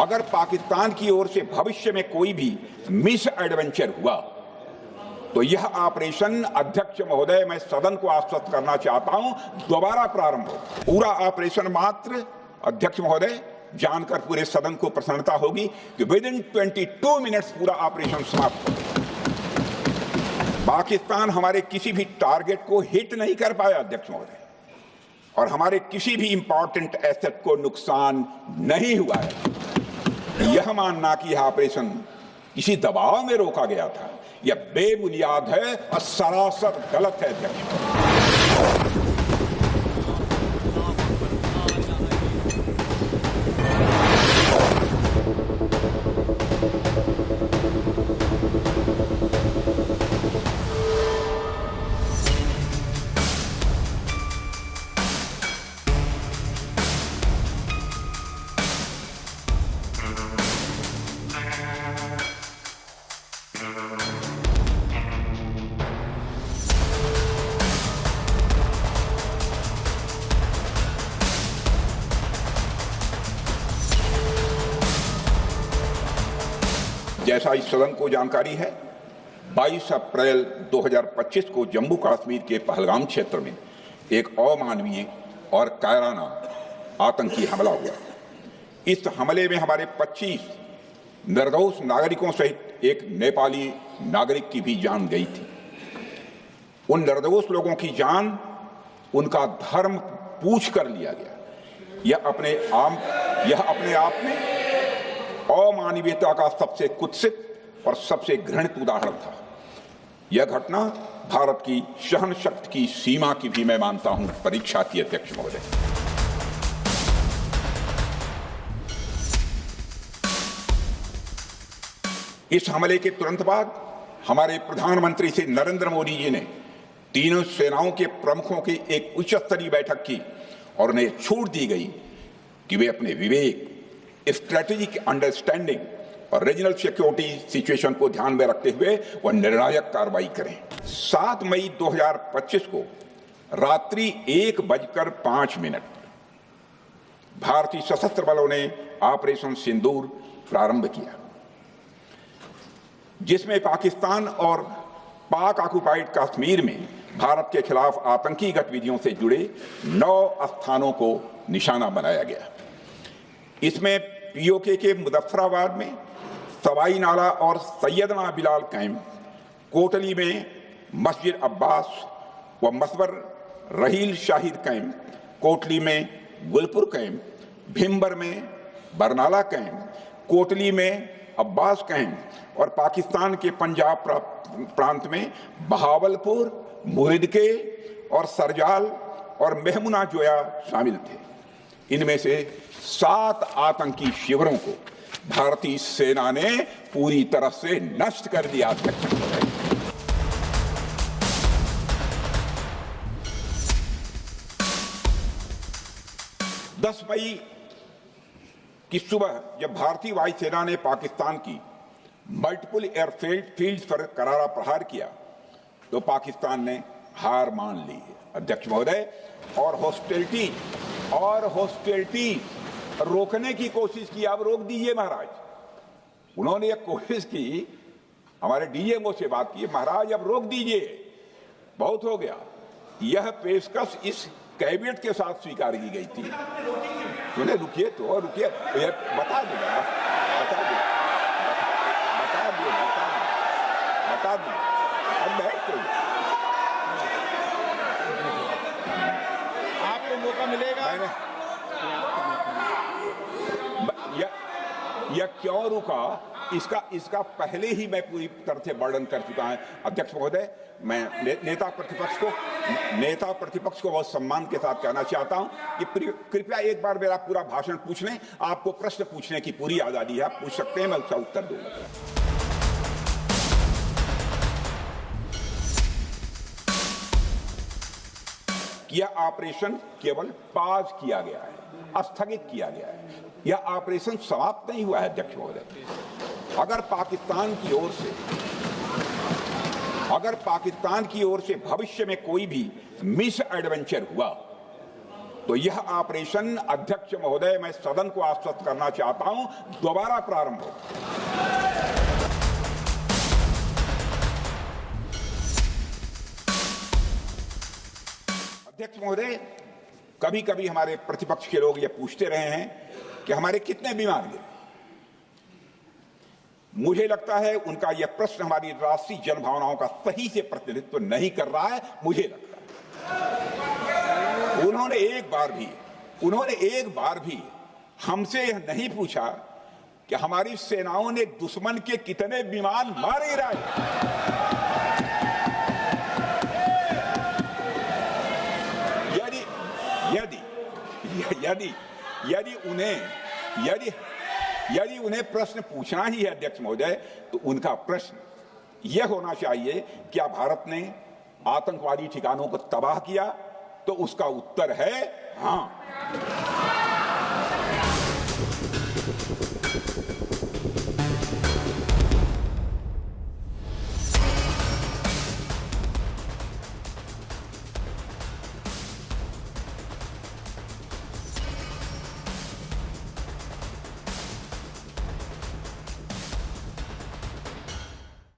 अगर पाकिस्तान की ओर से भविष्य में कोई भी मिस एडवेंचर हुआ तो यह ऑपरेशन, अध्यक्ष महोदय, मैं सदन को आश्वस्त करना चाहता हूं, दोबारा प्रारंभ हो। पूरा ऑपरेशन मात्र, अध्यक्ष महोदय, जानकर पूरे सदन को प्रसन्नता होगी कि विदिन 22 मिनट्स पूरा ऑपरेशन समाप्त हो। पाकिस्तान हमारे किसी भी टारगेट को हिट नहीं कर पाया अध्यक्ष महोदय, और हमारे किसी भी इंपॉर्टेंट एसेट को नुकसान नहीं हुआ है। यह मानना कि यह ऑपरेशन किसी दबाव में रोका गया था, यह बेबुनियाद है और सरासर गलत है अध्यक्ष। जैसा इस सदन को जानकारी है, 22 अप्रैल 2025 को जम्मू कश्मीर के पहलगाम क्षेत्र में एक अमानवीय और कायराना आतंकी हमला हुआ। इस हमले में हमारे 25 निर्दोष नागरिकों सहित एक नेपाली नागरिक की भी जान गई थी। उन निर्दोष लोगों की जान उनका धर्म पूछ कर लिया गया। यह अपने आप में अमानवीयता का सबसे कुत्सित और सबसे घृणित उदाहरण था। यह घटना भारत की सहन शक्ति की सीमा की भी, मैं मानता हूं, परीक्षा थी अध्यक्ष महोदय। इस हमले के तुरंत बाद हमारे प्रधानमंत्री श्री नरेंद्र मोदी जी ने तीनों सेनाओं के प्रमुखों की एक उच्च स्तरीय बैठक की और उन्हें छूट दी गई कि वे अपने विवेक, स्ट्रेटेजिक अंडरस्टैंडिंग और रीजनल सिक्योरिटी सिचुएशन को ध्यान में रखते हुए वह निर्णायक कार्रवाई करें। 7 मई 2025 को रात्रि 1:05 भारतीय सशस्त्र बलों ने ऑपरेशन सिंदूर प्रारंभ किया, जिसमें पाकिस्तान और पाक ऑक्युपाइड कश्मीर में भारत के खिलाफ आतंकी गतिविधियों से जुड़े 9 स्थानों को निशाना बनाया गया। इसमें पीओके के मुजफ्फराबाद में सवाई नाला और सैयदना बिलाल कैंप, कोटली में मस्जिद अब्बास व मसबर रहील शाहिद कैंप, कोटली में गुलपुर कैंप, भिम्बर में बरनाला कैंप, कोटली में अब्बास कैंप और पाकिस्तान के पंजाब प्रांत में बहावलपुर, मुहिदके और सरजाल और मेहमुना जोया शामिल थे। इनमें से 7 आतंकी शिविरों को भारतीय सेना ने पूरी तरह से नष्ट कर दिया। 10 मई की सुबह जब भारतीय वायुसेना ने पाकिस्तान की मल्टीपल एयरफील्ड पर करारा प्रहार किया तो पाकिस्तान ने हार मान ली अध्यक्ष महोदय, और हॉस्टिलिटी रोकने की कोशिश की। अब रोक दीजिए महाराज। उन्होंने एक कोशिश की, हमारे डीएमओ से बात की, महाराज अब रोक दीजिए, बहुत हो गया। यह पेशकश इस कैबिनेट के साथ स्वीकार की गई थी। सुने, रुकिए तो रुकिए, बता दो अब बैठ तो आपको मौका मिलेगा। यह क्यों रुका, इसका पहले ही मैं पूरी तरह से वर्णन कर चुका हूं अध्यक्ष महोदय। मैं नेता प्रतिपक्ष को बहुत सम्मान के साथ कहना चाहता हूं कि कृपया एक बार मेरा पूरा भाषण पूछ लें। आपको प्रश्न पूछने की पूरी आजादी है, आप पूछ सकते हैं, मैं उसका उत्तर दूंगा। यह ऑपरेशन केवल पाज किया गया है, स्थगित किया गया है। यह ऑपरेशन समाप्त नहीं हुआ है अध्यक्ष महोदय। अगर पाकिस्तान की ओर से भविष्य में कोई भी मिस एडवेंचर हुआ तो यह ऑपरेशन, अध्यक्ष महोदय, मैं सदन को आश्वस्त करना चाहता हूं, दोबारा प्रारंभ हो। अध्यक्ष महोदय, कभी कभी हमारे प्रतिपक्ष के लोग ये पूछते रहे हैं कि हमारे कितने विमान गिरे। मुझे लगता है उनका यह प्रश्न हमारी राष्ट्रीय जनभावनाओं का सही से प्रतिनिधित्व नहीं कर रहा है। मुझे लगता है उन्होंने एक बार भी हमसे यह नहीं पूछा कि हमारी सेनाओं ने दुश्मन के कितने विमान मारे गिराए। यदि उन्हें प्रश्न पूछना ही है अध्यक्ष महोदय, तो उनका प्रश्न यह होना चाहिए, क्या भारत ने आतंकवादी ठिकानों को तबाह किया? तो उसका उत्तर है हाँ।